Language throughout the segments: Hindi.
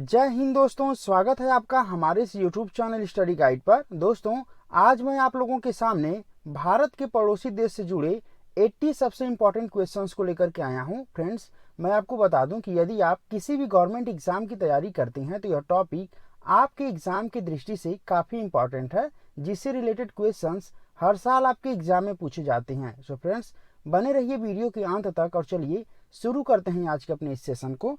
जय हिंद दोस्तों, स्वागत है आपका हमारे इस YouTube चैनल स्टडी गाइड पर। दोस्तों, आज मैं आप लोगों के सामने भारत के पड़ोसी देश से जुड़े 80 सबसे इम्पोर्टेंट क्वेश्चंस को लेकर के आया हूं। फ्रेंड्स, मैं आपको बता दूं कि यदि आप किसी भी गवर्नमेंट एग्जाम की तैयारी करते हैं तो यह टॉपिक आपके एग्जाम की दृष्टि से काफ़ी इम्पोर्टेंट है, जिससे रिलेटेड क्वेश्चंस हर साल आपके एग्जाम में पूछे जाते हैं। सो फ्रेंड्स, बने रहिए वीडियो के अंत तक और चलिए शुरू करते हैं आज के अपने इस सेशन को।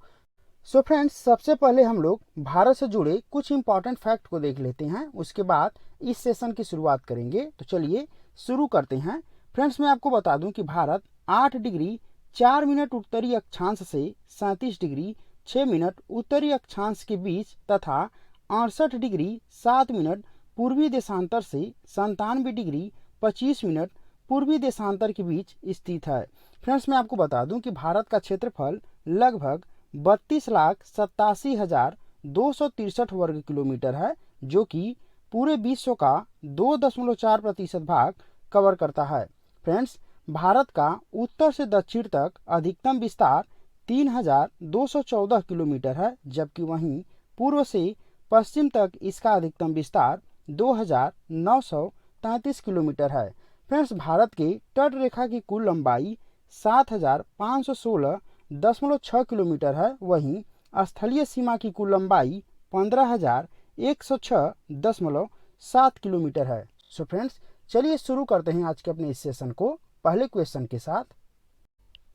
सो फ्रेंड्स, सबसे पहले हम लोग भारत से जुड़े कुछ इंपॉर्टेंट फैक्ट को देख लेते हैं, उसके बाद इस सेशन की शुरुआत करेंगे। तो चलिए शुरू करते हैं। फ्रेंड्स, मैं आपको बता दूं कि भारत 8 डिग्री 4 मिनट उत्तरी अक्षांश से 37 डिग्री 6 मिनट उत्तरी अक्षांश के बीच तथा 68 डिग्री 7 मिनट पूर्वी देशांतर से 97 डिग्री 25 मिनट पूर्वी देशांतर के बीच स्थित है। फ्रेंड्स, मैं आपको बता दूं कि भारत का क्षेत्रफल लगभग 32,87,263 वर्ग किलोमीटर है, जो कि पूरे विश्व का 2.4% भाग कवर करता है। फ्रेंड्स, भारत का उत्तर से दक्षिण तक अधिकतम विस्तार 3,214 किलोमीटर है, जबकि वहीं पूर्व से पश्चिम तक इसका अधिकतम विस्तार 2,933 किलोमीटर है। फ्रेंड्स, भारत के तट रेखा की कुल लंबाई 7,516.6 किलोमीटर है, वहीं स्थलीय सीमा की कुल लंबाई 15,106.7 किलोमीटर है। सो फ्रेंड्स, चलिए शुरू करते हैं आज के अपने इस सेशन को पहले क्वेश्चन के साथ।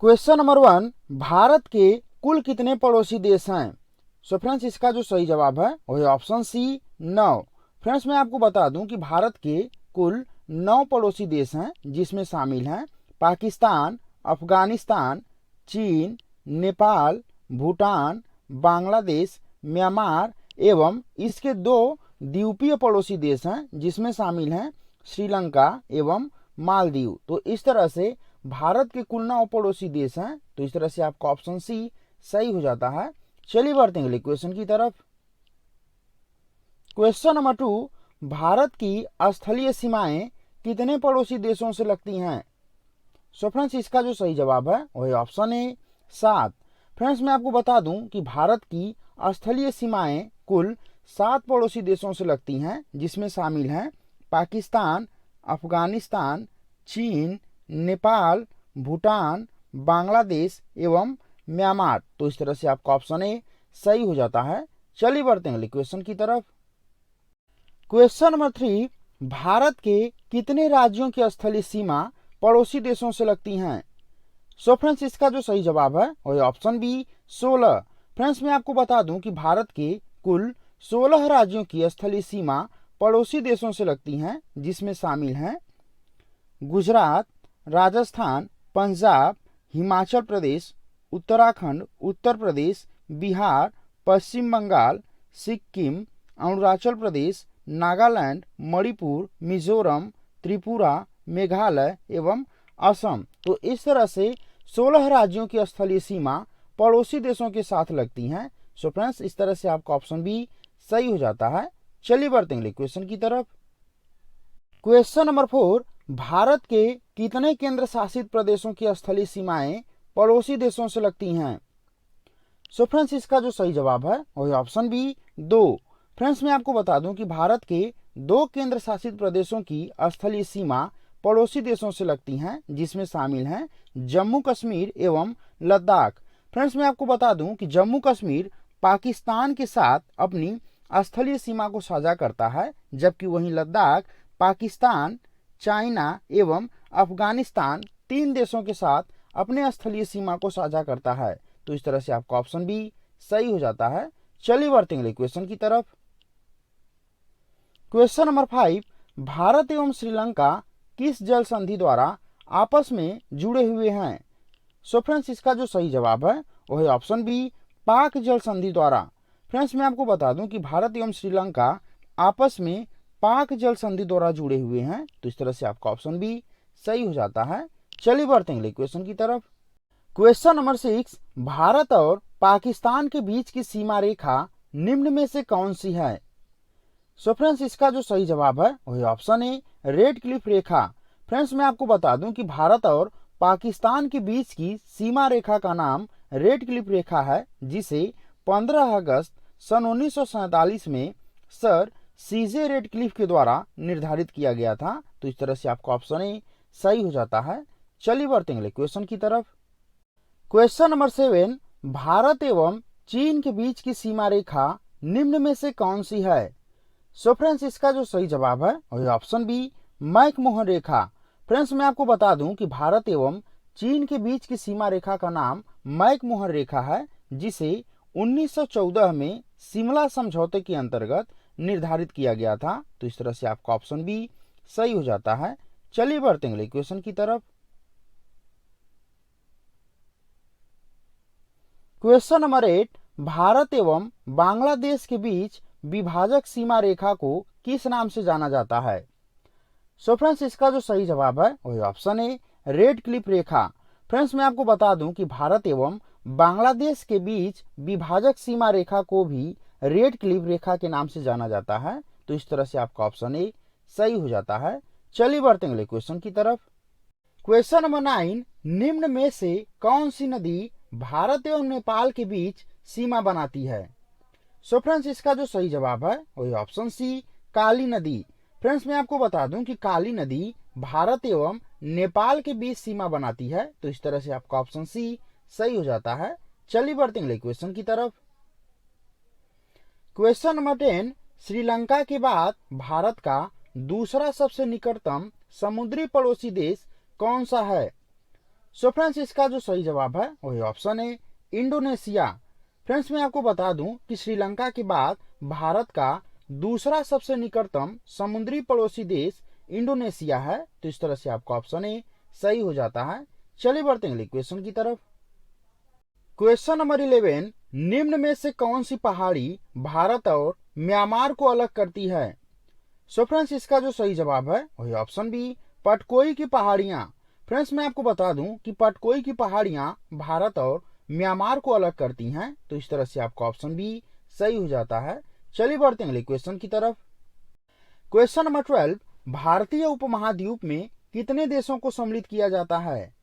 क्वेश्चन नंबर 1, भारत के कुल कितने पड़ोसी देश हैं? सो फ्रेंड्स, इसका जो सही जवाब है वह है ऑप्शन सी, 9। फ्रेंड्स, मैं आपको बता दूं कि भारत के कुल 9 पड़ोसी देश हैं, जिसमें शामिल हैं पाकिस्तान, अफगानिस्तान, चीन, नेपाल, भूटान, बांग्लादेश, म्यांमार एवं इसके 2 द्वीपीय पड़ोसी देश हैं, जिसमें शामिल हैं श्रीलंका एवं मालदीव। तो इस तरह से भारत के कुल 9 पड़ोसी देश हैं, तो इस तरह से आपका ऑप्शन सी सही हो जाता है। चलिए बढ़ते हैं अगले क्वेश्चन की तरफ। क्वेश्चन नंबर 2, भारत की स्थलीय सीमाएं कितने पड़ोसी देशों से लगती हैं? सो फ्रेंड्स, इसका जो सही जवाब है वह ऑप्शन ए, 7। फ्रेंड्स, मैं आपको बता दूं कि भारत की स्थलीय सीमाएं कुल 7 पड़ोसी देशों से लगती हैं, जिसमें शामिल हैं पाकिस्तान, अफगानिस्तान, चीन, नेपाल, भूटान, बांग्लादेश एवं म्यांमार। तो इस तरह से आपका ऑप्शन ए सही हो जाता है। चलिए बढ़ते हैं अगले क्वेश्चन की तरफ। क्वेश्चन नंबर 3, भारत के कितने राज्यों की स्थलीय सीमा पड़ोसी देशों से लगती हैं? सो फ्रेंड्स, इसका जो सही जवाब है वह ऑप्शन बी, 16। फ्रेंड्स, मैं आपको बता दूं कि भारत के कुल 16 राज्यों की स्थलीय सीमा पड़ोसी देशों से लगती हैं, जिसमें शामिल हैं गुजरात, राजस्थान, पंजाब, हिमाचल प्रदेश, उत्तराखंड, उत्तर प्रदेश, बिहार, पश्चिम बंगाल, सिक्किम, अरुणाचल प्रदेश, नागालैंड, मणिपुर, मिजोरम, त्रिपुरा, मेघालय एवं असम। तो इस तरह से 16 राज्यों की स्थलीय सीमा पड़ोसी देशों के साथ लगती हैं। सो फ्रेंड्स, इस तरह से आपका ऑप्शन बी सही हो जाता है। चलिए बढ़ते हैं क्वेश्चन की तरफ। क्वेश्चन नंबर 4, भारत के कितने केंद्र शासित प्रदेशों की स्थलीय सीमाएं पड़ोसी देशों से लगती हैं? सो फ्रेंड्स, इसका जो सही जवाब है वह ऑप्शन बी, 2। फ्रेंड्स, मैं आपको बता दूं कि भारत के 2 केंद्र शासित प्रदेशों की स्थलीय सीमा पड़ोसी देशों से लगती हैं, जिसमें शामिल हैं जम्मू कश्मीर एवं लद्दाख। फ्रेंड्स, मैं आपको बता दूं कि जम्मू कश्मीर पाकिस्तान के साथ अपनी स्थलीय सीमा को साझा करता है, जबकि वहीं लद्दाख पाकिस्तान, चाइना एवं अफगानिस्तान 3 देशों के साथ अपने स्थलीय सीमा को साझा करता है। तो इस तरह से आपका ऑप्शन बी सही हो जाता है। चलिए बढ़ते हैं क्वेश्चन की तरफ। क्वेश्चन नंबर 5, भारत एवं श्रीलंका किस जल संधि द्वारा आपस में जुड़े हुए हैं? सो फ्रेंड्स, इसका जो सही जवाब है वह है ऑप्शन बी, पाक जल संधि द्वारा। फ्रेंड्स, मैं आपको बता दूं कि भारत एवं श्रीलंका आपस में पाक जल संधि द्वारा जुड़े हुए हैं। तो इस तरह से आपका ऑप्शन बी सही हो जाता है। चलिए बढ़ते हैं क्वेश्चन की तरफ। क्वेश्चन नंबर 6, भारत और पाकिस्तान के बीच की सीमा रेखा निम्न में से कौन सी है? सो फ्रेंड्स, इसका जो सही जवाब है वह option A, red Cliff Rekha. Friends, मैं आपको बता दूं कि भारत और पाकिस्तान के बीच की सीमा रेखा का नाम रेड क्लिफ रेखा है, जिसे 15 अगस्त सन 1947 में सर सीजे रेडक्लिफ के द्वारा निर्धारित किया गया था। तो इस तरह से आपका ऑप्शन ए सही हो जाता है। चलिए बढ़ते हैं अगले क्वेश्चन की तरफ। क्वेश्चन नंबर 7, भारत एवं चीन के बीच की सीमा रेखा निम्न में से कौन सी है? सो फ्रेंड्स, इसका जो सही जवाब है वही ऑप्शन बी, मैकमोहन रेखा। फ्रेंड्स, मैं आपको बता दूं कि भारत एवं चीन के बीच की सीमा रेखा का नाम मैकमोहन रेखा है, जिसे 1914 में शिमला समझौते के अंतर्गत निर्धारित किया गया था। तो इस तरह से आपका ऑप्शन बी सही हो जाता है। चलिए बढ़ते हैं अगले क्वेश्चन की तरफ। क्वेश्चन नंबर 8, भारत एवं बांग्लादेश के बीच विभाजक सीमा रेखा को किस नाम से जाना जाता है? सो फ्रेंड्स, इसका जो सही जवाब है वही ऑप्शन ए, रेड क्लिफ रेखा। फ्रेंड्स, मैं आपको बता दूं कि भारत एवं बांग्लादेश के बीच विभाजक सीमा रेखा को भी रेड क्लिफ रेखा के नाम से जाना जाता है। तो इस तरह से आपका ऑप्शन ए सही हो जाता है। चलिए बढ़ते हैं अगले क्वेश्चन की तरफ। क्वेश्चन नंबर 9, निम्न में से कौन सी नदी भारत एवं नेपाल के बीच सीमा बनाती है? सो फ्रेंड्स, इसका जो सही जवाब है वही ऑप्शन सी, काली नदी। फ्रेंड्स, मैं आपको बता दूं कि काली नदी भारत एवं नेपाल के बीच सीमा बनाती है। तो इस तरह से आपका ऑप्शन सी सही हो जाता है। चलिए बढ़ते हैं अगले क्वेश्चन की तरफ। क्वेश्चन नंबर 10, श्रीलंका के बाद भारत का दूसरा सबसे निकटतम समुद्री पड़ोसी देश कौन सा है? सो फ्रेंड्स, इसका जो सही जवाब है वही ऑप्शन है, इंडोनेशिया। फ्रेंड्स, मैं आपको बता दूं कि श्रीलंका के बाद भारत का दूसरा सबसे निकटतम समुद्री पड़ोसी देश इंडोनेशिया है। तो इस तरह से आपका ऑप्शन ए सही हो जाता है। चलिए बढ़ते हैं अगले क्वेश्चन की तरफ। क्वेश्चन नंबर 11, निम्न में से कौन सी पहाड़ी भारत और म्यांमार को अलग करती है? सो फ्रेंड्स, इसका जो सही जवाब है वही ऑप्शन बी, पटकोई की पहाड़ियां। फ्रेंड्स, मैं आपको बता दूं कि पटकोई की पहाड़ियां भारत और म्यांमार को अलग करती हैं। तो इस तरह से आपका ऑप्शन बी सही हो जाता है। चलिए बढ़ते हैं अगले क्वेश्चन की तरफ। क्वेश्चन नंबर 12, भारतीय उपमहाद्वीप में कितने देशों को सम्मिलित किया जाता है?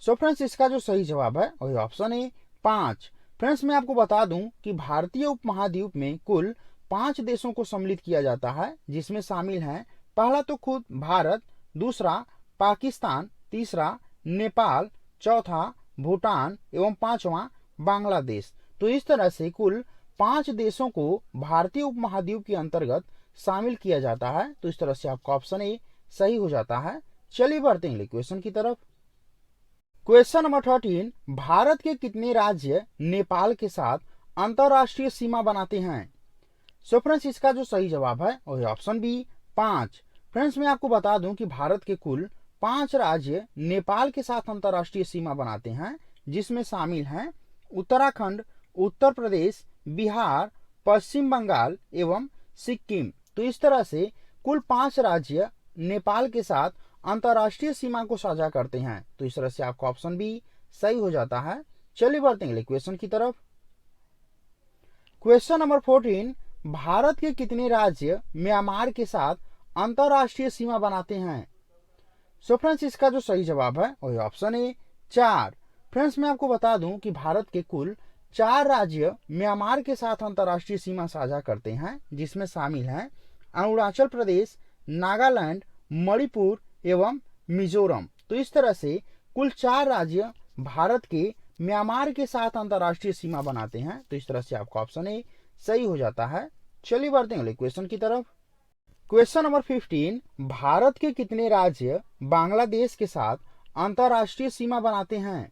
सो फ्रेंड्स, इसका जो सही जवाब है वही ऑप्शन है, 5। फ्रेंड्स, मैं आपको बता दूं कि भारतीय उपमहाद्वीप में कुल 5 देशों को सम्मिलित किया जाता है, जिसमें शामिल हैं पहला तो खुद भारत, दूसरा पाकिस्तान, तीसरा नेपाल, चौथा भूटान एवं पांचवा बांग्लादेश। तो इस तरह से कुल 5 देशों को भारतीय उपमहाद्वीप के अंतर्गत शामिल किया जाता है। तो इस तरह से आपका ऑप्शन ए सही हो जाता है। चलिए बढ़ते हैं क्वेश्चन की तरफ। क्वेश्चन नंबर 13, भारत के कितने राज्य नेपाल के साथ अंतरराष्ट्रीय सीमा बनाते हैं? सो फ्रेंड्स, इसका जो सही जवाब है वही ऑप्शन बी, 5। फ्रेंड्स, मैं आपको बता दूं कि भारत के कुल 5 राज्य नेपाल के साथ अंतरराष्ट्रीय सीमा बनाते हैं, जिसमें शामिल हैं उत्तराखंड, उत्तर प्रदेश, बिहार, पश्चिम बंगाल एवं सिक्किम। तो इस तरह से कुल 5 राज्य नेपाल के साथ अंतरराष्ट्रीय सीमा को साझा करते हैं। तो इस तरह से आपका ऑप्शन बी सही हो जाता है। चलिए बढ़ते हैं क्वेश्चन की तरफ। क्वेश्चन नंबर 14, भारत के कितने राज्य म्यांमार के साथ अंतरराष्ट्रीय सीमा बनाते हैं? सो फ्रेंड्स, इसका जो सही जवाब है वही ऑप्शन है, 4। फ्रेंड्स, मैं आपको बता दूं कि भारत के कुल 4 राज्य म्यांमार के साथ अंतरराष्ट्रीय सीमा साझा करते हैं, जिसमें शामिल हैं अरुणाचल प्रदेश, नागालैंड, मणिपुर एवं मिजोरम। तो इस तरह से कुल 4 राज्य भारत के म्यांमार के साथ अंतरराष्ट्रीय सीमा बनाते हैं। तो इस तरह से आपका ऑप्शन ए सही हो जाता है। चलिए बढ़ते हैं क्वेश्चन की तरफ। क्वेश्चन नंबर 15, भारत के कितने राज्य बांग्लादेश के साथ अंतरराष्ट्रीय सीमा बनाते हैं?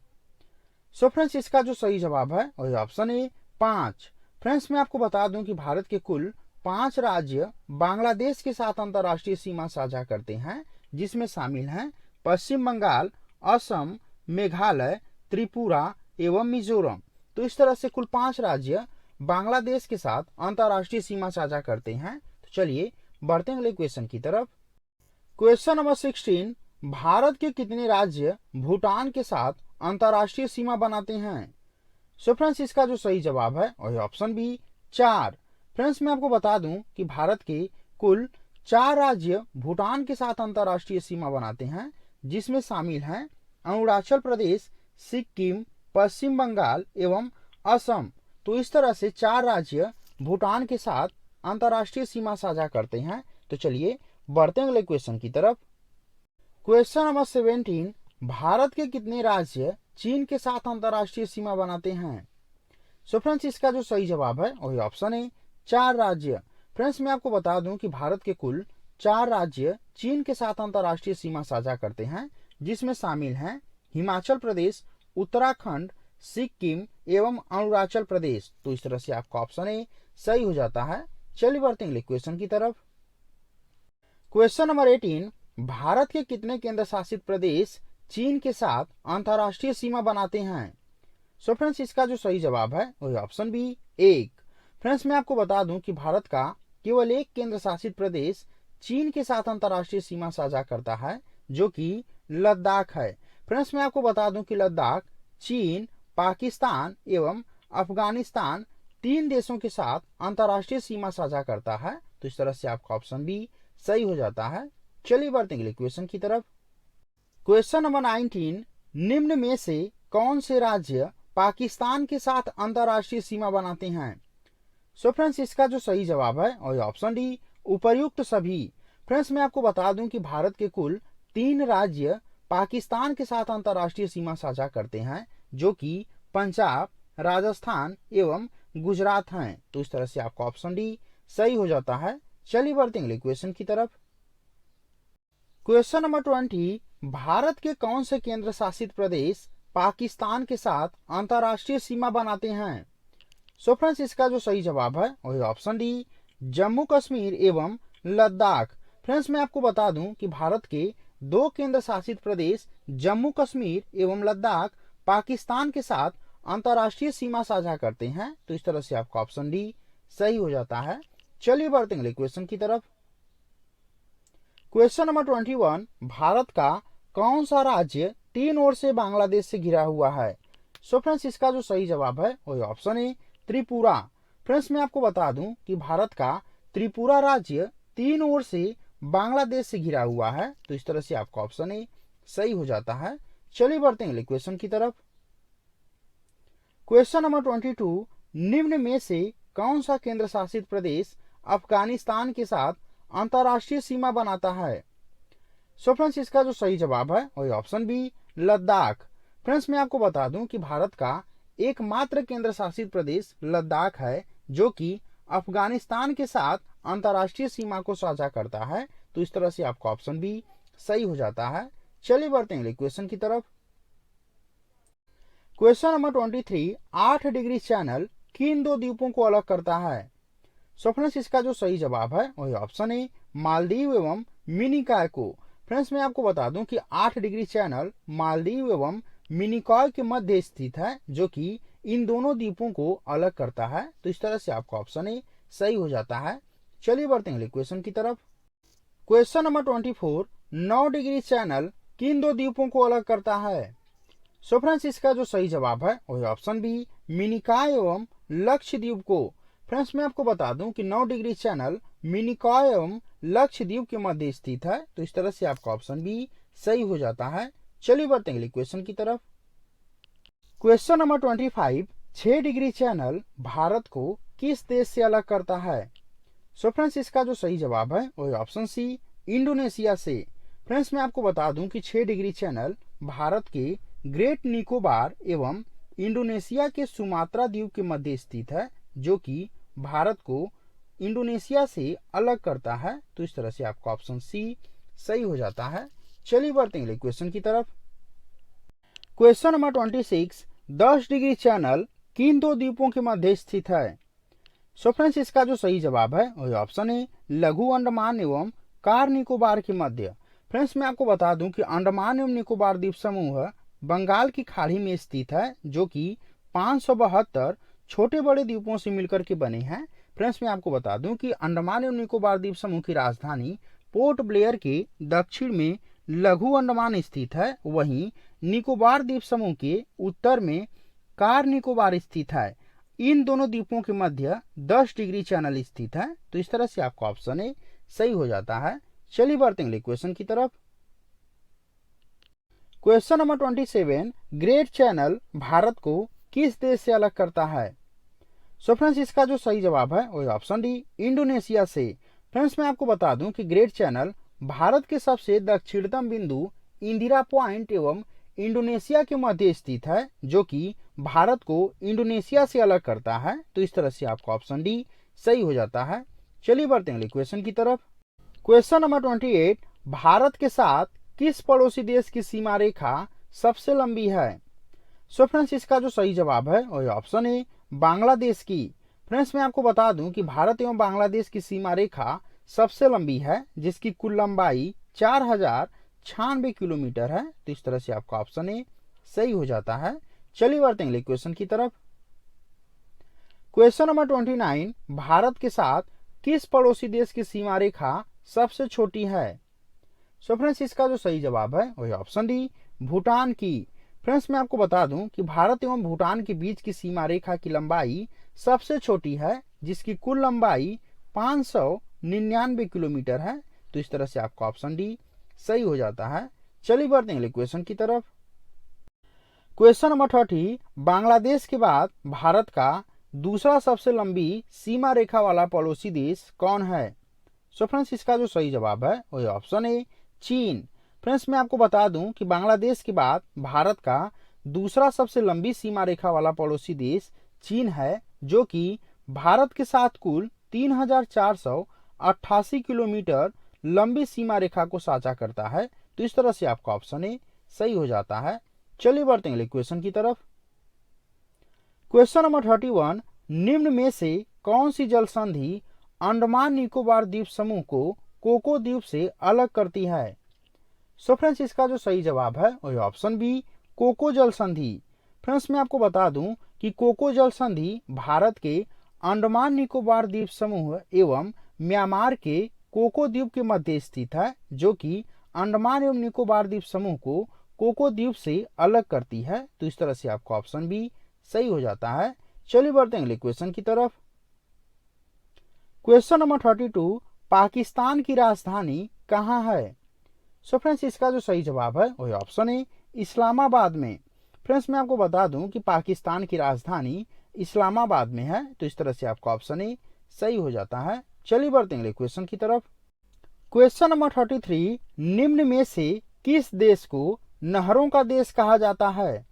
सो फ्रेंड्स, इसका जो सही जवाब है वही ऑप्शन है, 5। फ्रेंड्स, मैं आपको बता दूं कि भारत के कुल 5 राज्य बांग्लादेश के साथ अंतरराष्ट्रीय सीमा साझा करते हैं, जिसमें शामिल हैं पश्चिम बंगाल, असम, मेघालय, त्रिपुरा एवं मिजोरम। तो इस तरह से कुल 5 राज्य बांग्लादेश के साथ अंतरराष्ट्रीय सीमा साझा करते हैं। तो चलिए बढ़ते हैं अगले क्वेश्चन की तरफ। क्वेश्चन नंबर 16, भारत के कितने राज्य भूटान के साथ अंतरराष्ट्रीय सीमा बनाते हैं? सो फ्रेंड्स, इसका जो सही जवाब है वही ऑप्शन बी, 4। फ्रेंड्स, मैं आपको बता दूं कि भारत के कुल 4 राज्य भूटान के साथ अंतरराष्ट्रीय सीमा बनाते हैं, जिसमें शामिल हैं अरुणाचल प्रदेश, सिक्किम, पश्चिम बंगाल एवं असम। तो इस तरह से 4 राज्य भूटान के साथ अंतर्राष्ट्रीय सीमा साझा करते हैं? तो चलिए बढ़ते हैं अगले क्वेश्चन की तरफ। क्वेश्चन नंबर 17, भारत के कितने राज्य चीन के साथ अंतर्राष्ट्रीय सीमा बनाते हैं? सो फ्रेंड्स, इसका जो सही जवाब है वही ऑप्शन है 4 राज्य। फ्रेंड्स, मैं आपको बता दूं कि भारत के कुल 4 राज्य चीन के साथ अंतर्राष्ट्रीय सीमा साझा करते हैं, जिसमें शामिल हैं हिमाचल प्रदेश, उत्तराखंड, सिक्किम एवं अरुणाचल प्रदेश। तो इस तरह से आपका ऑप्शन ए सही हो जाता है। चलिए बढ़ते हैं क्वेश्चन की तरफ। क्वेश्चन नंबर 18, भारत के कितने केंद्र शासित प्रदेश चीन के साथ अंतर्राष्ट्रीय सीमा बनाते हैं? सो फ्रेंड्स, इसका जो सही जवाब है वही ऑप्शन बी 1। फ्रेंड्स, मैं आपको बता दूं कि भारत का केवल एक केंद्र शासित प्रदेश चीन के साथ अंतर्राष्ट्रीय सीमा साझा करता है, जो कि लद्दाख है। फ्रेंड्स, मैं आपको बता दूं कि लद्दाख चीन, पाकिस्तान एवं अफगानिस्तान 3 देशों के साथ अंतर्राष्ट्रीय सीमा साझा करता है। तो इस तरह से आपका ऑप्शन बी सही हो जाता है। चलिए बढ़ते हैं क्वेश्चन की तरफ। क्वेश्चन नंबर 19, निम्न में से कौन से राज्य पाकिस्तान के साथ अंतर्राष्ट्रीय सीमा बनाते हैं? सो फ्रेंड्स, इसका जो सही जवाब है वही ऑप्शन डी उपर्युक्त सभी। फ्रेंड्स, मैं आपको बता दूं कि भारत के कुल 3 राज्य पाकिस्तान के साथ अंतर्राष्ट्रीय सीमा साझा करते हैं, जो कि पंजाब, राजस्थान एवं गुजरात हैं। तो इस तरह से आपका ऑप्शन डी सही हो जाता है। चलिए बढ़ते हैं क्वेश्चन की तरफ। क्वेश्चन नंबर 20, भारत के कौन से केंद्र शासित प्रदेश पाकिस्तान के साथ अंतर्राष्ट्रीय सीमा बनाते हैं? सो फ्रेंड्स, इसका जो सही जवाब है वही ऑप्शन डी जम्मू कश्मीर एवं लद्दाख। फ्रेंड्स, मैं आपको बता दूं कि भारत के 2 केंद्र शासित प्रदेश जम्मू कश्मीर एवं लद्दाख पाकिस्तान के साथ अंतर्राष्ट्रीय सीमा साझा करते हैं। तो इस तरह से आपका ऑप्शन डी सही हो जाता है। चलिए बढ़ते हैं क्वेश्चन की तरफ। क्वेश्चन नंबर 21, भारत का कौन सा राज्य 3 ओर से बांग्लादेश से घिरा हुआ है? सो फ्रेंड्स, इसका जो सही जवाब है वही ऑप्शन है त्रिपुरा। फ्रेंड्स, मैं आपको बता दूं कि भारत का त्रिपुरा राज्य 3 ओर से बांग्लादेश से घिरा हुआ है। तो इस तरह से आपका ऑप्शन ए सही हो जाता है। चलिए बढ़ते हैं क्वेश्चन की तरफ। क्वेश्चन नंबर 22, निम्न में से कौन सा केंद्र शासित प्रदेश अफगानिस्तान के साथ अंतर्राष्ट्रीय सीमा बनाता है? सो फ्रेंड्स, इसका जो सही जवाब है वही ऑप्शन बी लद्दाख। फ्रेंड्स, मैं आपको बता दूं कि भारत का एकमात्र केंद्र शासित प्रदेश लद्दाख है, जो कि अफगानिस्तान के साथ अंतर्राष्ट्रीय सीमा को साझा करता है। तो इस तरह से आपका ऑप्शन बी सही हो जाता है। चलिए बढ़ते हैं क्वेश्चन की तरफ। क्वेश्चन नंबर 23, 8 डिग्री चैनल किन 2 द्वीपों को अलग करता है? सो फ्रेंड्स, इसका जो सही जवाब है वही ऑप्शन है मालदीव एवं मिनिकॉय को। फ्रेंड्स, मैं आपको बता दूं कि 8 डिग्री चैनल मालदीव एवं मिनिकॉय के मध्य स्थित है, जो कि इन दोनों द्वीपों को अलग करता है। तो इस तरह से आपका ऑप्शन ए सही हो जाता है। चलिए बढ़ते हैं क्वेश्चन की तरफ। क्वेश्चन नंबर 24, 9 डिग्री चैनल किन 2 द्वीपों को अलग करता है? सो फ्रेंड्स, इसका जो सही जवाब है वही ऑप्शन बी मिनिकॉय एवं लक्षद्वीप को। फ्रेंड्स, मैं आपको बता दूं कि 9 डिग्री चैनल मिनिकॉय एवं लक्षद्वीप के मध्य स्थित है। तो इस तरह से आपका ऑप्शन बी सही हो जाता है। चलिए बढ़ते हैं क्वेश्चन की तरफ। Question number 25, 6 degree channel Bharat को किस देश से अलग करता है? सो फ्रेंड्स, इसका जो सही जवाब है वही ऑप्शन सी इंडोनेशिया से। फ्रेंड्स, मैं आपको बता दूं कि 6 डिग्री चैनल भारत के ग्रेट निकोबार एवं इंडोनेशिया के सुमात्रा द्वीप के मध्य स्थित है, जो कि भारत को इंडोनेशिया से अलग करता है। तो इस तरह से आपका ऑप्शन सी सही हो जाता है। चलिए बढ़ते हैं क्वेश्चन की तरफ। क्वेश्चन नंबर 26, 10 डिग्री चैनल किन 2 द्वीपों के मध्य स्थित है? सो फ्रेंड्स, इसका जो सही जवाब है वही ऑप्शन है लघु अंडमान एवं कार निकोबार के मध्य। फ्रेंड्स, मैं आपको बता दूं कि अंडमान एवं निकोबार द्वीप समूह बंगाल की खाड़ी में स्थित है, जो कि 572 छोटे बड़े द्वीपों से मिलकर के बने हैं। फ्रेंड्स, मैं आपको बता दूं कि अंडमान एवं निकोबार द्वीप समूह की राजधानी पोर्ट ब्लेयर के दक्षिण में लघु अंडमान स्थित है, वहीं निकोबार द्वीप समूह के उत्तर में कार निकोबार स्थित है। इन दोनों द्वीपों के मध्य 10 डिग्री चैनल स्थित है। तो इस तरह से आपका ऑप्शन ए सही हो जाता है। चलिए बढ़ते हैं क्वेश्चन की तरफ। Question number 27, great channel Bharat को किस देश से अलग करता है? सो फ्रेंड्स इसका जो सही जवाब है वही ऑप्शन डी इंडोनेशिया से। फ्रेंड्स मैं आपको बता दूं कि ग्रेट चैनल भारत के सबसे दक्षिणतम बिंदु इंदिरा पॉइंट एवं इंडोनेशिया के मध्य स्थित है, जो कि भारत को इंडोनेशिया से अलग करता है। तो इस तरह से आपका ऑप्शन डी सही हो जाता है। चलिए बढ़ते हैं अगले क्वेश्चन की तरफ। क्वेश्चन नंबर 28, भारत के साथ किस पड़ोसी देश की सीमा रेखा सबसे लंबी है? सो फ्रेंड्स इसका जो सही जवाब है वही ऑप्शन ए बांग्लादेश की। फ्रेंड्स मैं आपको बता दूं कि भारत एवं बांग्लादेश की सीमा रेखा सबसे लंबी है, जिसकी कुल लंबाई 4096 किलोमीटर है। तो इस तरह से आपका ऑप्शन ए सही हो जाता है। चलिए बढ़ते हैं अगले क्वेश्चन की तरफ। क्वेश्चन नंबर 29, भारत के साथ किस पड़ोसी देश की सीमा रेखा सबसे छोटी है? सो फ्रेंड्स इसका जो सही जवाब है वही ऑप्शन डी भूटान की। फ्रेंड्स मैं आपको बता दूं कि भारत एवं भूटान के बीच की सीमा रेखा की लंबाई सबसे छोटी है, जिसकी कुल लंबाई 599 किलोमीटर है। तो इस तरह से आपका ऑप्शन डी सही हो जाता है। चलिए बढ़ते हैं अगले क्वेश्चन की तरफ। क्वेश्चन नंबर 30, बांग्लादेश के बाद भारत का दूसरा सबसे लंबी सीमा रेखा वाला पड़ोसी देश कौन है? सो फ्रेंड्स इसका जो सही जवाब है वही ऑप्शन ए चीन। फ्रेंड्स मैं आपको बता दूं कि बांग्लादेश के बाद भारत का दूसरा सबसे लंबी सीमा रेखा वाला पड़ोसी देश चीन है, जो कि भारत के साथ कुल 3488 किलोमीटर लंबी सीमा रेखा को साझा करता है। तो इस तरह से आपका ऑप्शन ए सही हो जाता है। चलिए बढ़ते हैं अगले क्वेश्चन की तरफ। क्वेश्चन नंबर 31, निम्न में से कौन सी जल संधि अंडमान निकोबार द्वीप समूह को कोको द्वीप से अलग करती है? सो फ्रेंड्स इसका जो सही जवाब है वही ऑप्शन बी कोको जल संधि। फ्रेंड्स मैं आपको बता दूं कि कोको जल संधि भारत के अंडमान निकोबार द्वीप समूह एवं म्यांमार के कोको द्वीप के मध्य स्थित है, जो कि अंडमान एवं निकोबार द्वीप समूह को कोको द्वीप से अलग करती है। तो इस तरह से आपका ऑप्शन बी सही हो जाता है। चलिए बढ़ते हैं अगले क्वेश्चन की तरफ। क्वेश्चन नंबर 32, पाकिस्तान की राजधानी कहाँ है? सो फ्रेंड्स इसका जो सही जवाब है वही ऑप्शन है इस्लामाबाद में। फ्रेंड्स मैं आपको बता दूं कि पाकिस्तान की राजधानी इस्लामाबाद में है। तो इस तरह से आपका ऑप्शन ए सही हो जाता है। चलिए बढ़ते हैं क्वेश्चन की तरफ। क्वेश्चन नंबर 33, निम्न में से किस देश को नहरों का देश कहा जाता है?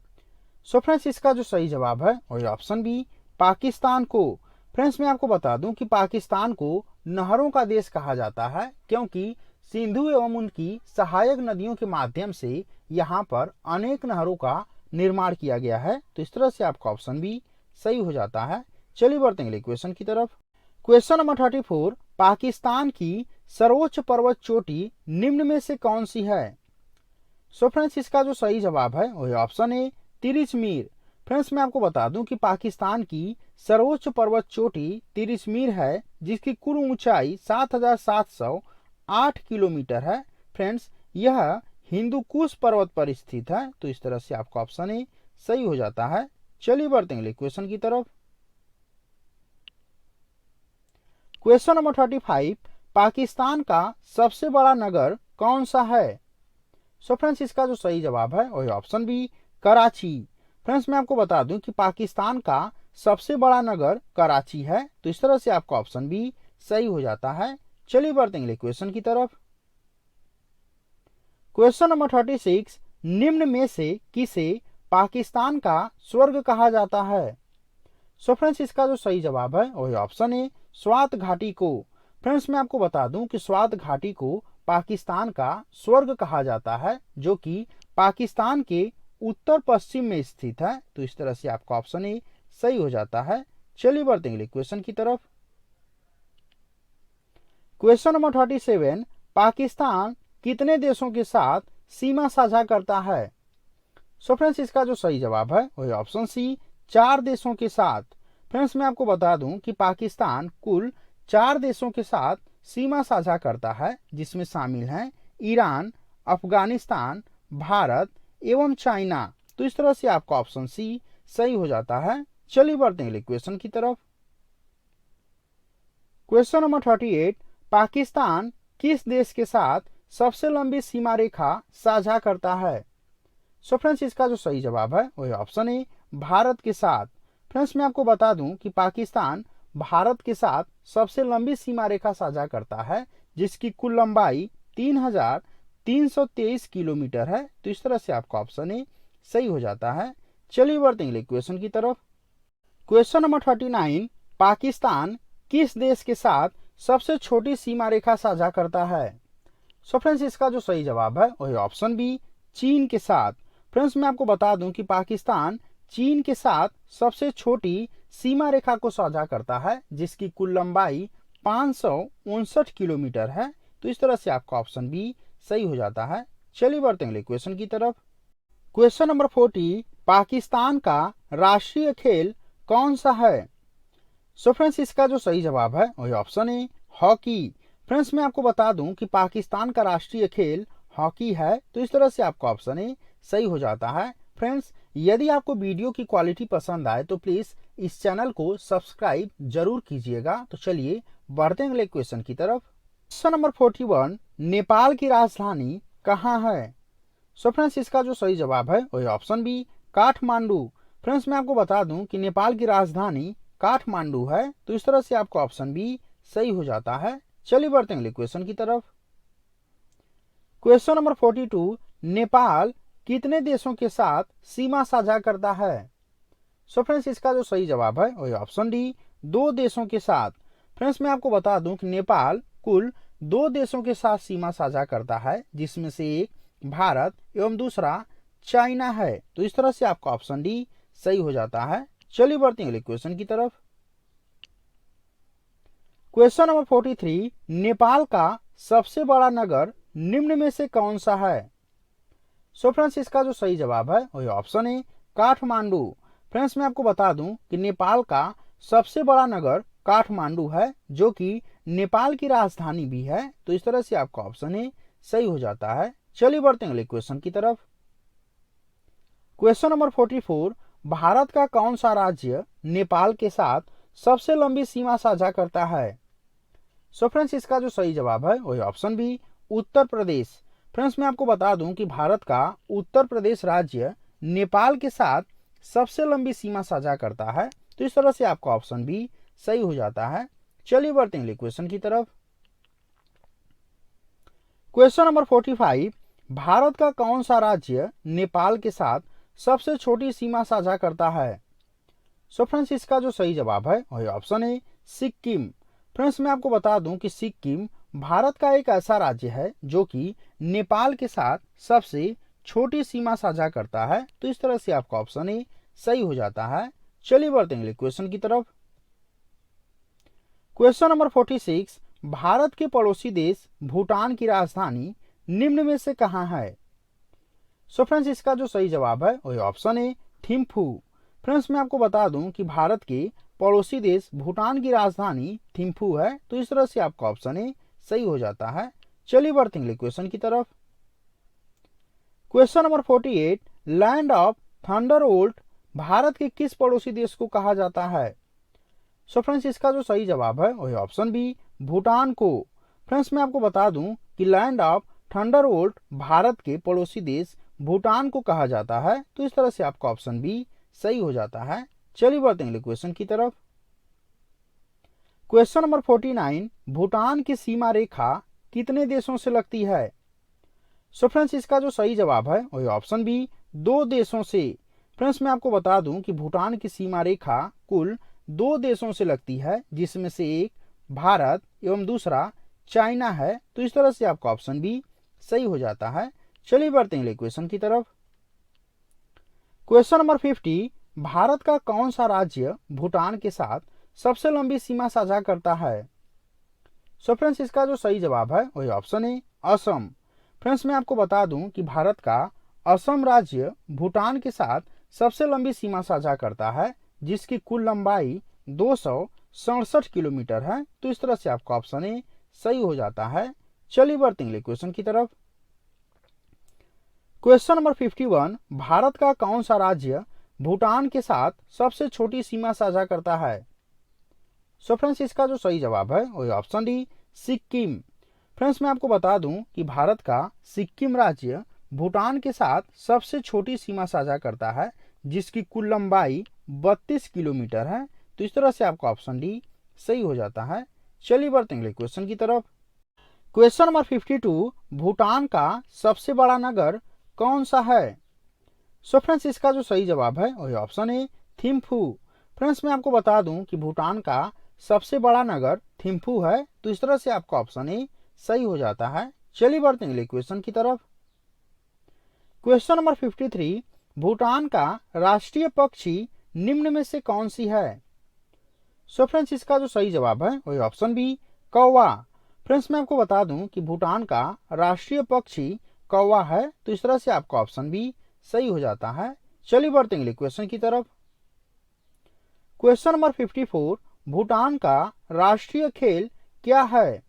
सो फ्रेंड्स इसका जो सही जवाब है वही ऑप्शन बी पाकिस्तान को। फ्रेंड्स मैं आपको बता दूं कि पाकिस्तान को नहरों का देश कहा जाता है, क्योंकि सिंधु एवं उनकी सहायक नदियों के माध्यम से यहाँ पर अनेक नहरों का निर्माण किया गया है। तो इस तरह से आपका ऑप्शन बी सही हो जाता है। चलिए बढ़ते हैं क्वेश्चन की तरफ। क्वेश्चन नंबर 34, पाकिस्तान की सर्वोच्च पर्वत चोटी निम्न में से कौन सी है? सो फ्रेंड्स इसका जो सही जवाब है वही ऑप्शन है तिरिचमीर। फ्रेंड्स मैं आपको बता दूं कि पाकिस्तान की सर्वोच्च पर्वत चोटी तिरिचमीर है, जिसकी कुल ऊंचाई 7708 किलोमीटर है। फ्रेंड्स यह हिंदू कुश पर्वत पर स्थित है। तो इस तरह से आपका ऑप्शन ए सही हो जाता है। चलिए बढ़ते हैं क्वेश्चन की तरफ। क्वेश्चन नंबर 35, पाकिस्तान का सबसे बड़ा नगर कौन सा है? सो फ्रेंड्स इसका जो सही जवाब है वही ऑप्शन बी कराची। फ्रेंड्स मैं आपको बता दूं कि पाकिस्तान का सबसे बड़ा नगर कराची है। तो इस तरह से आपका ऑप्शन बी सही हो जाता है। चलिए बढ़ते हैं क्वेश्चन की तरफ। क्वेश्चन नंबर 36, निम्न में से किसे पाकिस्तान का स्वर्ग कहा जाता है? सो फ्रेंड्स इसका जो सही जवाब है वही ऑप्शन है स्वात घाटी को। फ्रेंड्स मैं आपको बता दूं कि स्वात घाटी को पाकिस्तान का स्वर्ग कहा जाता है, जो कि पाकिस्तान के उत्तर पश्चिम में स्थित है। तो इस तरह से आपका ऑप्शन ए सही हो जाता है। चलिए बढ़ते हैं क्वेश्चन की तरफ। क्वेश्चन नंबर 37, पाकिस्तान कितने देशों के साथ सीमा साझा करता है? सो फ्रेंड्स इसका जो सही जवाब है वही ऑप्शन सी 4 देशों के साथ। फ्रेंड्स मैं आपको बता दूं कि पाकिस्तान कुल 4 देशों के साथ सीमा साझा करता है, जिसमें शामिल हैं ईरान, अफगानिस्तान, भारत एवं चाइना। तो इस तरह से आपका ऑप्शन सी सही हो जाता है। चलिए बढ़ते हैं क्वेश्चन की तरफ। क्वेश्चन नंबर 38, पाकिस्तान किस देश के साथ सबसे लंबी सीमा रेखा साझा करता है? सो फ्रेंड्स इसका जो सही जवाब है वही ऑप्शन है भारत के साथ। फ्रेंड्स मैं आपको बता दूं कि पाकिस्तान भारत के साथ सबसे लंबी सीमा रेखा साझा करता है, जिसकी कुल लंबाई 3,323 किलोमीटर है। तो इस तरह से आपका ऑप्शन ए सही हो जाता है। चलिए बढ़ते हैं अगले क्वेश्चन की तरफ। क्वेश्चन नंबर 39, पाकिस्तान किस देश के साथ सबसे छोटी सीमा रेखा साझा करता है? सो फ्रेंड्स इसका जो सही जवाब है वही ऑप्शन बी, चीन के साथ। फ्रेंड्स मैं आपको बता दूं कि पाकिस्तान चीन के साथ सबसे छोटी सीमा रेखा को साझा करता है, जिसकी कुल लंबाई 559 किलोमीटर है। तो इस तरह से आपका ऑप्शन बी सही हो जाता है। चलिए बढ़ते हैं अगले क्वेश्चन की तरफ। क्वेश्चन नंबर 40, पाकिस्तान का राष्ट्रीय खेल कौन सा है? सो फ्रेंड्स इसका जो सही जवाब है वही ऑप्शन ए, हॉकी। फ्रेंड्स मैं आपको बता दूं कि पाकिस्तान का राष्ट्रीय खेल हॉकी है। तो इस तरह से आपका ऑप्शन ए सही हो जाता है। फ्रेंड्स यदि आपको वीडियो की क्वालिटी पसंद आए तो प्लीज इस चैनल को सब्सक्राइब जरूर कीजिएगा। तो चलिए बढ़ते हैं अगले क्वेश्चन की तरफ। क्वेश्चन नंबर 41, नेपाल की राजधानी कहाँ है? सो फ्रेंड्स इसका जो सही जवाब है वही ऑप्शन बी, काठमांडू। फ्रेंड्स मैं आपको बता दूं कि नेपाल की राजधानी काठमांडू है। तो इस तरह से आपका ऑप्शन बी सही हो जाता है। चलिए बढ़ते हैं अगले क्वेश्चन की तरफ। क्वेश्चन नंबर 42, नेपाल कितने देशों के साथ सीमा साझा करता है? सो फ्रेंड्स इसका जो सही जवाब है वही ऑप्शन डी, 2 देशों के साथ। फ्रेंड्स मैं आपको बता दूं कि नेपाल कुल 2 देशों के साथ सीमा साझा करता है, जिसमें से एक भारत एवं दूसरा चाइना है। तो इस तरह से आपका ऑप्शन डी सही हो जाता है। चलिए बढ़ते हैं अगले क्वेश्चन की तरफ। क्वेश्चन नंबर 43, नेपाल का सबसे बड़ा नगर निम्न में से कौन सा है? सो फ्रेंड्स इसका जो सही जवाब है वही ऑप्शन है, काठमांडू। फ्रेंड्स मैं आपको बता दूं कि नेपाल का सबसे बड़ा नगर काठमांडू है, जो कि नेपाल की राजधानी भी है। तो इस तरह से आपका ऑप्शन है सही हो जाता है। चलिए बढ़ते हैं अगले क्वेश्चन की तरफ। क्वेश्चन नंबर 44, भारत का कौन सा राज्य नेपाल के साथ सबसे लंबी सीमा साझा करता है? सो फ्रेंड्स इसका जो सही जवाब है वही option B, Uttar Pradesh. Friends मैं आपको बता दूं कि भारत का उत्तर प्रदेश राज्य नेपाल के साथ सबसे लंबी सीमा साझा करता है। तो इस तरह से आपका ऑप्शन बी सही हो जाता है। चलिए बढ़ते हैं अगले क्वेश्चन की तरफ। क्वेश्चन नंबर 45, भारत का कौन सा राज्य नेपाल के साथ सबसे छोटी सीमा साझा करता है? सो फ्रेंड्स इसका जो सही जवाब है वही ऑप्शन है, सिक्किम। फ्रेंड्स मैं आपको बता दूं कि सिक्किम भारत का एक ऐसा राज्य है जो कि नेपाल के साथ सबसे छोटी सीमा साझा करता है। तो इस तरह से आपका ऑप्शन ए सही हो जाता है। चलिए बढ़ते हैं अगले क्वेश्चन की तरफ। क्वेश्चन नंबर 46, भारत के पड़ोसी देश भूटान की राजधानी निम्न में से कहाँ है? सो फ्रेंड्स इसका जो सही जवाब है वही ऑप्शन है, थिम्फू। फ्रेंड्स मैं आपको बता दूं कि भारत के पड़ोसी देश भूटान की राजधानी थिम्फू है। तो इस तरह से आपका ऑप्शन ए सही हो जाता है। चलिए बढ़ते हैं अगले क्वेश्चन की तरफ। Question number 48, land of Thunderbolt Bharat के किस पड़ोसी देश को कहा जाता है? सो फ्रेंड्स इसका जो सही जवाब है वही ऑप्शन बी, भूटान को। फ्रेंड्स मैं आपको बता दूं कि लैंड ऑफ थंडरबोल्ट भारत के पड़ोसी देश भूटान को कहा जाता है। तो इस तरह से आपका ऑप्शन बी सही हो जाता है। चलिए बढ़ते हैं अगले क्वेश्चन की तरफ। क्वेश्चन नंबर 49, भूटान की सीमा रेखा कितने देशों से लगती है? सो फ्रेंड्स इसका जो सही जवाब है वही ऑप्शन बी, 2 देशों से। फ्रेंड्स मैं आपको बता दूं कि भूटान की सीमा रेखा कुल 2 देशों से लगती है, जिसमें से एक भारत एवं दूसरा चाइना है। तो इस तरह से आपका ऑप्शन बी सही हो जाता है। चलिए बढ़ते हैं अगले क्वेश्चन की तरफ। क्वेश्चन नंबर 50, भारत का कौन सा राज्य भूटान के साथ सबसे लंबी सीमा साझा करता है? सो फ्रेंड्स इसका जो सही जवाब है वही ऑप्शन है, असम। फ्रेंड्स मैं आपको बता दूं कि भारत का असम राज्य भूटान के साथ सबसे लंबी सीमा साझा करता है, जिसकी कुल लंबाई 267 किलोमीटर है। तो इस तरह से आपका ऑप्शन ए सही हो जाता है। चलिए बढ़ते हैं अगले क्वेश्चन की तरफ। क्वेश्चन नंबर 51, भारत का कौन सा राज्य भूटान के साथ सबसे छोटी सीमा साझा करता है? सो फ्रेंड्स इसका जो सही जवाब है वही ऑप्शन डी, सिक्किम। फ्रेंड्स मैं आपको बता दूं कि भारत का सिक्किम राज्य भूटान के साथ सबसे छोटी सीमा साझा करता है, जिसकी कुल लंबाई 32 किलोमीटर है। तो इस तरह से आपका ऑप्शन डी सही हो जाता है। चलिए बढ़ते हैं अगले क्वेश्चन की तरफ। क्वेश्चन नंबर 52, भूटान का सबसे बड़ा नगर कौन सा है? सो फ्रेंड्स, इसका जो सही जवाब है वही ऑप्शन है थिम्फू। फ्रेंड्स, मैं आपको बता दूं कि भूटान का सबसे बड़ा नगर थिम्फू है। तो इस तरह से आपका ऑप्शन ए सही हो जाता है। चलिए बढ़ते हैं अगले क्वेश्चन की तरफ। क्वेश्चन नंबर 53, भूटान का राष्ट्रीय पक्षी निम्न में से कौन सी है? सो फ्रेंड्स, इसका जो सही जवाब है वही ऑप्शन बी कौवा। फ्रेंड्स, मैं आपको बता दूं कि भूटान का राष्ट्रीय पक्षी कौवा है। तो इस तरह से आपका ऑप्शन बी सही हो जाता है। चलिए बढ़ते हैं अगले क्वेश्चन की तरफ। क्वेश्चन नंबर 54, भूटान का राष्ट्रीय खेल क्या है?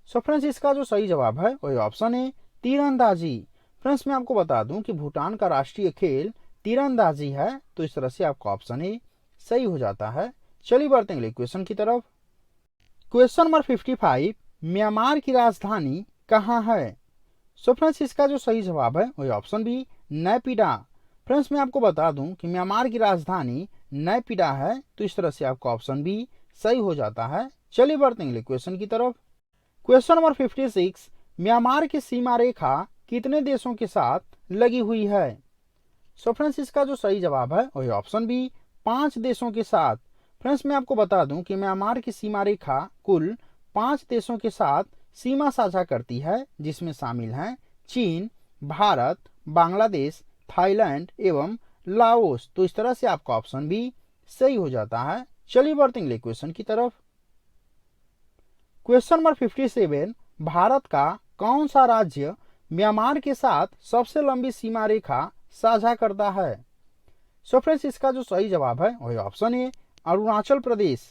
सो फ्रेंड्स, इसका जो सही जवाब है वही ऑप्शन है तीरंदाजी। फ्रेंड्स, मैं आपको बता दूं कि भूटान का राष्ट्रीय खेल तीरंदाजी है। तो इस तरह से आपका ऑप्शन ए सही हो जाता है। चलिए बढ़ते हैं अगले क्वेश्चन की तरफ। क्वेश्चन नंबर 55, म्यांमार की राजधानी कहाँ है? सो फ्रेंड्स, इसका जो सही जवाब है वही ऑप्शन बी नैपिडा। फ्रेंड्स, मैं आपको बता दूं कि म्यांमार की राजधानी नैपिडा है। तो इस तरह से आपका ऑप्शन बी सही हो जाता है। चलिए बढ़ते हैं अगले क्वेश्चन की तरफ। क्वेश्चन नंबर 56, म्यांमार की सीमा रेखा कितने देशों के साथ लगी हुई है? सो फ्रेंड्स, इसका जो सही जवाब है वही ऑप्शन बी 5 देशों के साथ। फ्रेंड्स, मैं आपको बता दूं कि म्यांमार की सीमा रेखा कुल 5 देशों के साथ सीमा साझा करती है, जिसमें शामिल हैं चीन, भारत, बांग्लादेश, थाईलैंड एवं लाओस। तो इस तरह से आपका ऑप्शन बी सही हो जाता है। चलिए बढ़ते हैं अगले क्वेश्चन की तरफ। क्वेश्चन नंबर 57, भारत का कौन सा राज्य म्यांमार के साथ सबसे लंबी सीमा रेखा साझा करता है? सो फ्रेंड्स, इसका जो सही जवाब है वही ऑप्शन है अरुणाचल प्रदेश।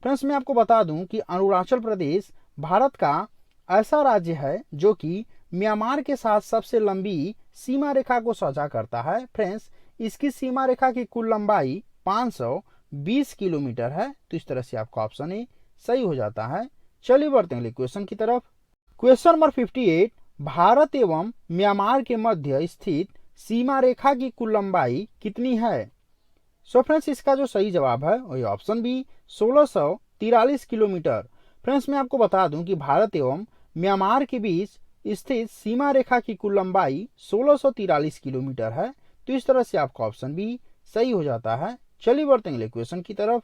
फ्रेंड्स, मैं आपको बता दूं कि अरुणाचल प्रदेश भारत का ऐसा राज्य है जो कि म्यांमार के साथ सबसे लंबी सीमा रेखा को साझा करता है। फ्रेंड्स, इसकी सीमा रेखा की कुल लंबाई 520 किलोमीटर है। तो इस तरह से आपका ऑप्शन ए सही हो जाता है। चलिए बढ़ते हैं अगले क्वेश्चन की तरफ। क्वेश्चन नंबर 58, भारत एवं म्यांमार के मध्य स्थित सीमा रेखा की कुल लंबाई कितनी है? सो फ्रेंड्स, इसका जो सही जवाब है वही ऑप्शन बी 1643 किलोमीटर। फ्रेंड्स, मैं आपको बता दूं कि भारत एवं म्यांमार के बीच स्थित सीमा रेखा की कुल लंबाई 1643 किलोमीटर है। तो इस तरह से आपका ऑप्शन बी सही हो जाता है। चलिए बढ़ते हैं अगले क्वेश्चन की तरफ।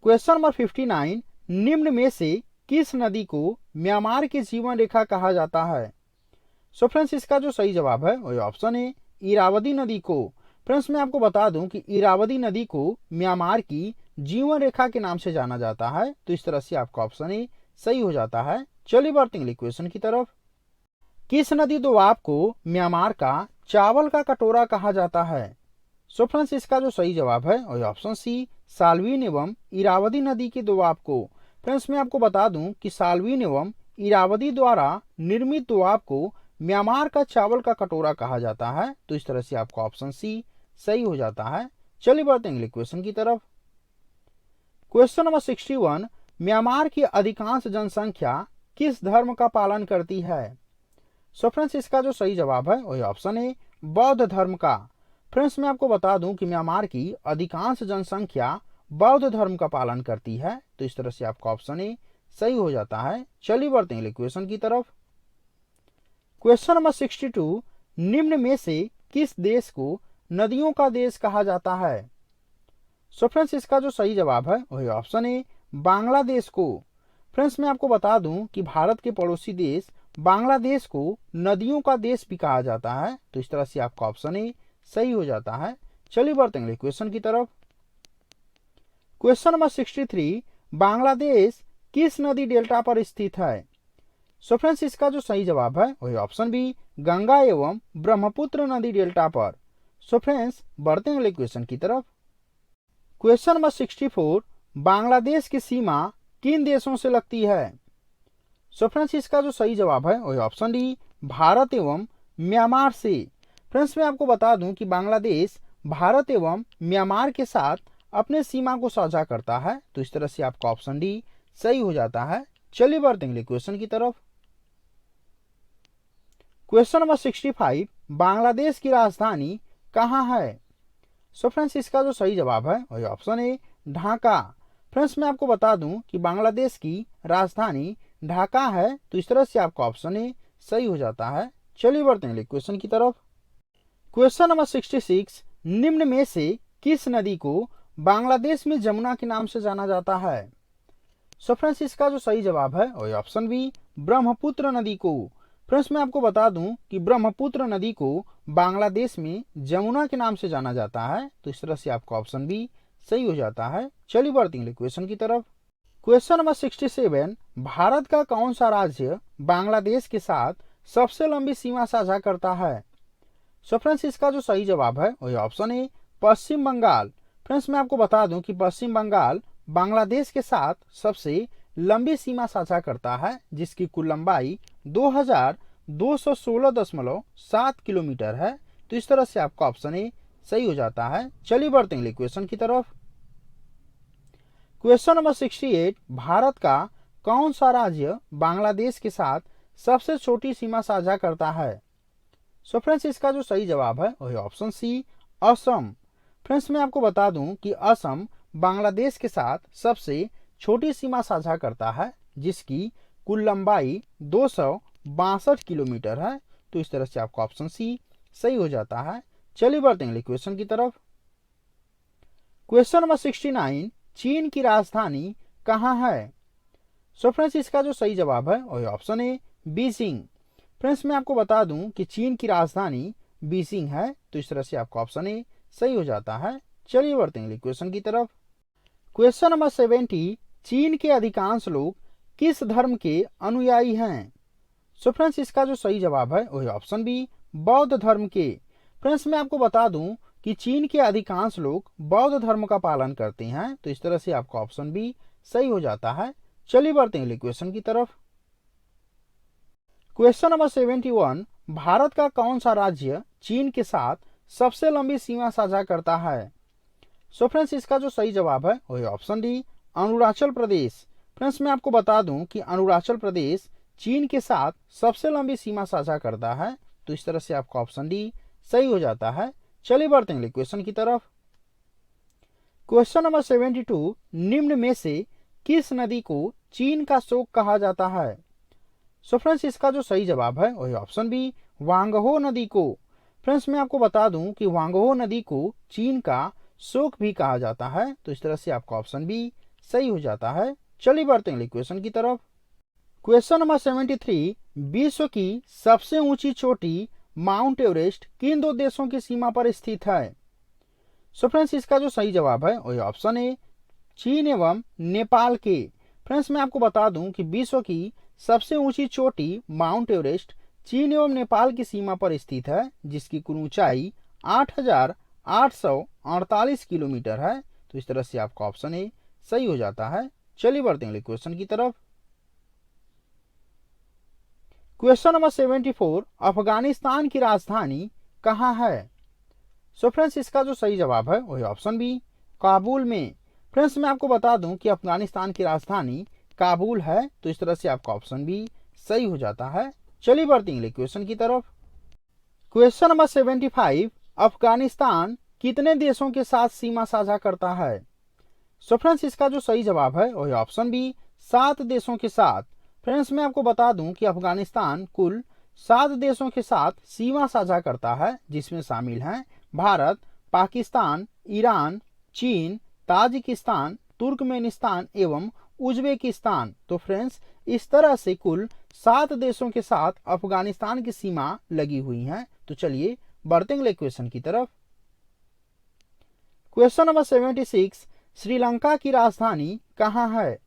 क्वेश्चन नंबर 59, निम्न में से किस नदी को म्यांमार की जीवन रेखा कहा जाता है? सो फ्रेंड्स, इसका जो सही जवाब है वही ऑप्शन है इरावदी नदी को। फ्रेंड्स, मैं आपको बता दूं कि इरावदी नदी को म्यांमार की जीवन रेखा के नाम से जाना जाता है। तो इस तरह से आपका ऑप्शन ए सही हो जाता है। चलिए बढ़ते हैं अगले क्वेश्चन की तरफ। किस नदी दोआब को म्यांमार का चावल का कटोरा कहा जाता है? सो फ्रेंड्स, इसका जो सही जवाब है वही ऑप्शन सी साल्वीन एवं इरावदी नदी के दोआब को। फ्रेंड्स, मैं आपको बता दूं कि साल्वीन एवं इरावदी द्वारा निर्मित दोआब को म्यांमार का चावल का कटोरा कहा जाता है। तो इस तरह से आपका ऑप्शन सी सही हो जाता है। चलिए बढ़ते हैं अगले क्वेश्चन की तरफ। क्वेश्चन नंबर 61, म्यांमार की अधिकांश जनसंख्या किस धर्म का पालन करती है? सो फ्रेंड्स, इसका जो सही जवाब है वही ऑप्शन है बौद्ध धर्म का। फ्रेंड्स, मैं आपको बता दूं कि म्यांमार की अधिकांश जनसंख्या बौद्ध धर्म का पालन करती है। तो इस तरह से आपका ऑप्शन ए सही हो जाता है। चलिए बढ़ते हैं अगले क्वेश्चन की तरफ। क्वेश्चन नंबर 62, निम्न में से किस देश को नदियों का देश कहा जाता है? सो फ्रेंड्स, इसका जो सही जवाब है वही ऑप्शन है बांग्लादेश को। फ्रेंड्स, मैं आपको बता दूं कि भारत के पड़ोसी देश बांग्लादेश को नदियों का देश भी कहा जाता है। तो इस तरह से आपका ऑप्शन ए सही हो जाता है। चलिए बढ़ते हैं अगले क्वेश्चन की तरफ। क्वेश्चन नंबर 63, बांग्लादेश किस नदी डेल्टा पर स्थित है? सो फ्रेंड्स, इसका जो सही जवाब है वही ऑप्शन बी गंगा एवं ब्रह्मपुत्र नदी डेल्टा पर। सो फ्रेंड्स, बढ़ते हैं अगले क्वेश्चन की तरफ। क्वेश्चन नंबर 64, बांग्लादेश की सीमा किन देशों से लगती है? सो फ्रेंड्स, इसका जो सही जवाब है वही ऑप्शन डी भारत एवं म्यांमार से। फ्रेंड्स, मैं आपको बता दूं कि बांग्लादेश भारत एवं म्यांमार के साथ अपने सीमा को साझा करता है। तो इस तरह से आपका ऑप्शन डी सही हो जाता है। चलिए बढ़ते हैं अगले क्वेश्चन की तरफ। क्वेश्चन नंबर 65, बांग्लादेश की राजधानी कहाँ है? सो फ्रेंड्स इसका जो सही जवाब है वही ऑप्शन ए ढाका। फ्रेंड्स मैं आपको बता दूं कि बांग्लादेश की राजधानी ढाका है, तो इस तरह से आपका ऑप्शन ए सही हो जाता है। चलिए बढ़ते हैं अगले क्वेश्चन की तरफ। क्वेश्चन नंबर 66, निम्न में से किस नदी को बांग्लादेश में जमुना के नाम से जाना जाता है? सो फ्रेंड्स इसका जो सही जवाब है वही ऑप्शन बी ब्रह्मपुत्र नदी को। फ्रेंड्स मैं आपको बता दूं कि ब्रह्मपुत्र नदी को बांग्लादेश में जमुना के नाम से जाना जाता है, तो इस तरह से आपका ऑप्शन बी सही हो जाता है। चलिए बढ़ते हैं क्वेश्चन की तरफ। क्वेश्चन नंबर 67, भारत का कौन सा राज्य बांग्लादेश के साथ सबसे लंबी सीमा साझा करता है? सो फ्रेंड्स इसका जो सही जवाब है वही option A Paschim Bengal. Friends मैं आपको बता दूं कि पश्चिम बंगाल बांग्लादेश के साथ सबसे लंबी सीमा साझा करता है, जिसकी कुल लंबाई 2216.7 किलोमीटर है, तो इस तरह से आपका ऑप्शन ए सही हो जाता है। चलिए बढ़ते हैं क्वेश्चन की तरफ। क्वेश्चन नंबर 68, भारत का कौन सा राज्य बांग्लादेश के साथ सबसे छोटी सीमा साझा करता है? सो फ्रेंड्स इसका जो सही जवाब है वही ऑप्शन सी असम। फ्रेंड्स मैं आपको बता दूं कि असम बांग्लादेश के साथ सबसे छोटी सीमा साझा करता है, जिसकी कुल लंबाई 262 किलोमीटर है, तो इस तरह से आपका ऑप्शन सी सही हो जाता है। चलिए बढ़ते हैं क्वेश्चन की तरफ। क्वेश्चन नंबर 69, चीन की राजधानी कहाँ है? सो फ्रेंड्स इसका जो सही जवाब है वही ऑप्शन ए बीजिंग। फ्रेंड्स मैं आपको बता दूं कि चीन की राजधानी बीजिंग है, तो इस तरह से आपका ऑप्शन ए सही हो जाता है। चलिए बढ़ते हैं क्वेश्चन की तरफ। क्वेश्चन नंबर 70, चीन के अधिकांश लोग किस धर्म के अनुयायी हैं? सो फ्रेंड्स इसका जो सही जवाब है वही ऑप्शन बी बौद्ध धर्म के। फ्रेंड्स मैं आपको बता दूं कि चीन के अधिकांश लोग बौद्ध धर्म का पालन करते हैं, तो इस तरह से आपका ऑप्शन बी सही हो जाता है। चलिए बढ़ते हैं क्वेश्चन की तरफ। क्वेश्चन नंबर 71, भारत का कौन सा राज्य चीन के साथ सबसे लंबी सीमा साझा करता है? सो फ्रेंड्स इसका जो सही जवाब है वही option D Arunachal Pradesh. Friends मैं आपको बता दूं कि अरुणाचल प्रदेश चीन के साथ सबसे लंबी सीमा साझा करता है, तो इस तरह से आपका ऑप्शन डी सही हो जाता है। चलिए बढ़ते हैं क्वेश्चन की तरफ। क्वेश्चन नंबर 72, निम्न में से किस नदी को चीन का शोक कहा जाता है? सो फ्रेंड्स इसका जो सही जवाब है वही ऑप्शन बी वांगहो नदी को। फ्रेंड्स मैं आपको बता दूं कि वांगहो नदी को चीन का शोक भी कहा जाता है, तो इस तरह से आपका ऑप्शन बी सही हो जाता है। चलिए बढ़ते हैं क्वेश्चन की तरफ। क्वेश्चन नंबर 73, विश्व की सबसे ऊंची चोटी माउंट एवरेस्ट किन दो देशों की सीमा पर स्थित है? सो फ्रेंड्स इसका जो सही जवाब है वही ऑप्शन ए चीन एवं नेपाल के। फ्रेंड्स मैं आपको बता दूं कि विश्व की सबसे ऊंची चोटी माउंट एवरेस्ट चीन एवं नेपाल की सीमा पर स्थित है, जिसकी कुल ऊंचाई 8,848 किलोमीटर है, तो इस तरह से आपका ऑप्शन ए सही हो जाता है। चलिए बढ़ते हैं क्वेश्चन की तरफ। क्वेश्चन नंबर 74, अफगानिस्तान की राजधानी कहाँ है? सो फ्रेंड्स इसका जो सही जवाब है वही ऑप्शन बी काबुल में। फ्रेंड्स मैं आपको बता दूं कि अफगानिस्तान की राजधानी काबुल है, तो इस तरह से आपका ऑप्शन बी सही हो जाता है। चलिए बढ़ते हैं क्वेश्चन की तरफ। क्वेश्चन नंबर 75, अफगानिस्तान कितने देशों के साथ सीमा साझा करता है? सो फ्रेंड्स इसका जो सही जवाब है वही ऑप्शन बी 7 देशों के साथ। फ्रेंड्स मैं आपको बता दूं कि अफगानिस्तान कुल 7 देशों के साथ सीमा साझा करता है, जिसमें शामिल हैं भारत, पाकिस्तान, ईरान, चीन, ताजिकिस्तान, तुर्कमेनिस्तान एवं उज्बेकिस्तान। तो फ्रेंड्स इस तरह से कुल 7 देशों के साथ अफगानिस्तान की सीमा लगी हुई है। तो चलिए बढ़ते हैं क्वेश्चन की तरफ। क्वेश्चन नंबर 76, श्रीलंका की राजधानी कहाँ है?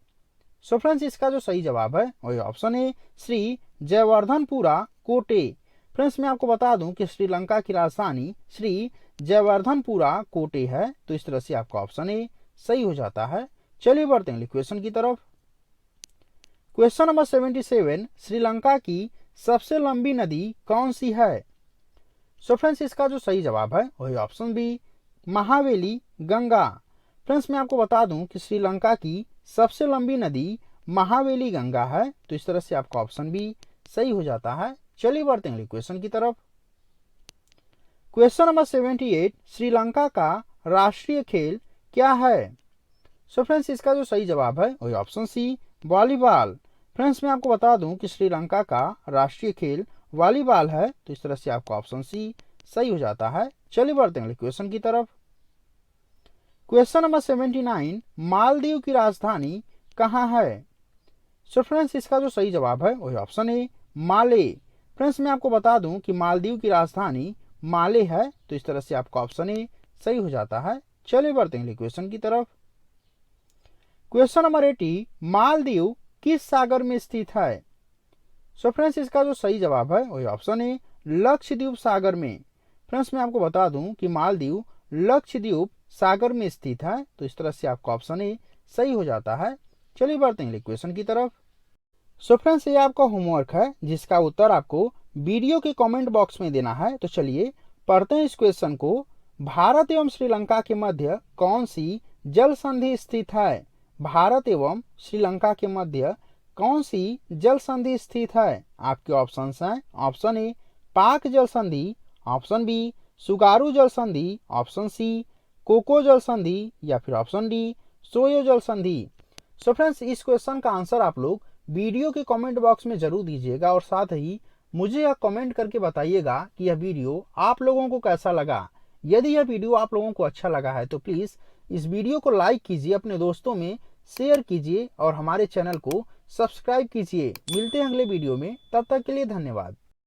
सो फ्रेंड्स इसका जो सही जवाब है वही ऑप्शन ए श्री जयवर्धनपुरा कोटे। फ्रेंड्स मैं आपको बता दूं कि श्रीलंका की राजधानी श्री जयवर्धनपुरा कोटे है, तो इस तरह से आपका ऑप्शन ए सही हो जाता है। चलिए बढ़ते हैं क्वेश्चन की तरफ। क्वेश्चन नंबर 77, श्रीलंका की सबसे लंबी नदी कौन सी है? सो फ्रेंड्स इसका जो सही जवाब है वही option B Mahaweli Ganga. Friends मैं आपको बता दूं कि श्रीलंका की सबसे लंबी नदी महावेली गंगा है, तो इस तरह से आपका ऑप्शन बी सही हो जाता है। चलिए बढ़ते हैं क्वेश्चन की तरफ। क्वेश्चन नंबर 78, श्रीलंका का राष्ट्रीय खेल क्या है? सो फ्रेंड्स इसका जो सही जवाब है वही ऑप्शन सी वॉलीबॉल। फ्रेंड्स मैं आपको बता दूं कि श्रीलंका का राष्ट्रीय खेल वॉलीबॉल है, तो इस तरह से आपका ऑप्शन सी सही हो जाता है। चलिए बढ़ते हैं अगले क्वेश्चन की तरफ। क्वेश्चन नंबर 79, मालदीव की राजधानी कहाँ है? सो फ्रेंड्स इसका जो सही जवाब है वही ऑप्शन ए माले। फ्रेंड्स मैं आपको बता दूं कि मालदीव की राजधानी माले है, तो इस तरह से आपका ऑप्शन ए सही हो जाता है। चलिए बढ़ते हैं अगले क्वेश्चन की तरफ। क्वेश्चन नंबर 80, मालदीव किस सागर में स्थित है? सो फ्रेंड्स इसका जो सही जवाब है वही ऑप्शन ए लक्षद्वीप सागर में। फ्रेंड्स मैं आपको बता दूं कि मालदीव लक्षद्वीप सागर में स्थित है, तो इस तरह से आपका ऑप्शन ए सही हो जाता है। चलिए बढ़ते हैं क्वेश्चन की तरफ। सो फ्रेंड्स ये आपका होमवर्क है जिसका उत्तर आपको वीडियो के कमेंट बॉक्स में देना है। तो चलिए पढ़ते हैं इस क्वेश्चन को। भारत एवं श्रीलंका के मध्य कौन सी जल संधि स्थित है? भारत एवं श्रीलंका के मध्य कौन सी जल संधि स्थित है? आपके ऑप्शंस हैं ऑप्शन ए पाक जल संधि, ऑप्शन बी सुगारू जल संधि, ऑप्शन सी कोको जल संधि या फिर ऑप्शन डी सोयो जल संधि। सो फ्रेंड्स इस क्वेश्चन का आंसर आप लोग वीडियो के कमेंट बॉक्स में जरूर दीजिएगा और साथ ही मुझे यह कमेंट करके बताइएगा कि यह वीडियो आप लोगों को कैसा लगा। यदि यह वीडियो आप लोगों को अच्छा लगा है तो प्लीज इस वीडियो को लाइक कीजिए, अपने दोस्तों में शेयर कीजिए और हमारे चैनल को सब्सक्राइब कीजिए। मिलते हैं अगले वीडियो में, तब तक के लिए धन्यवाद।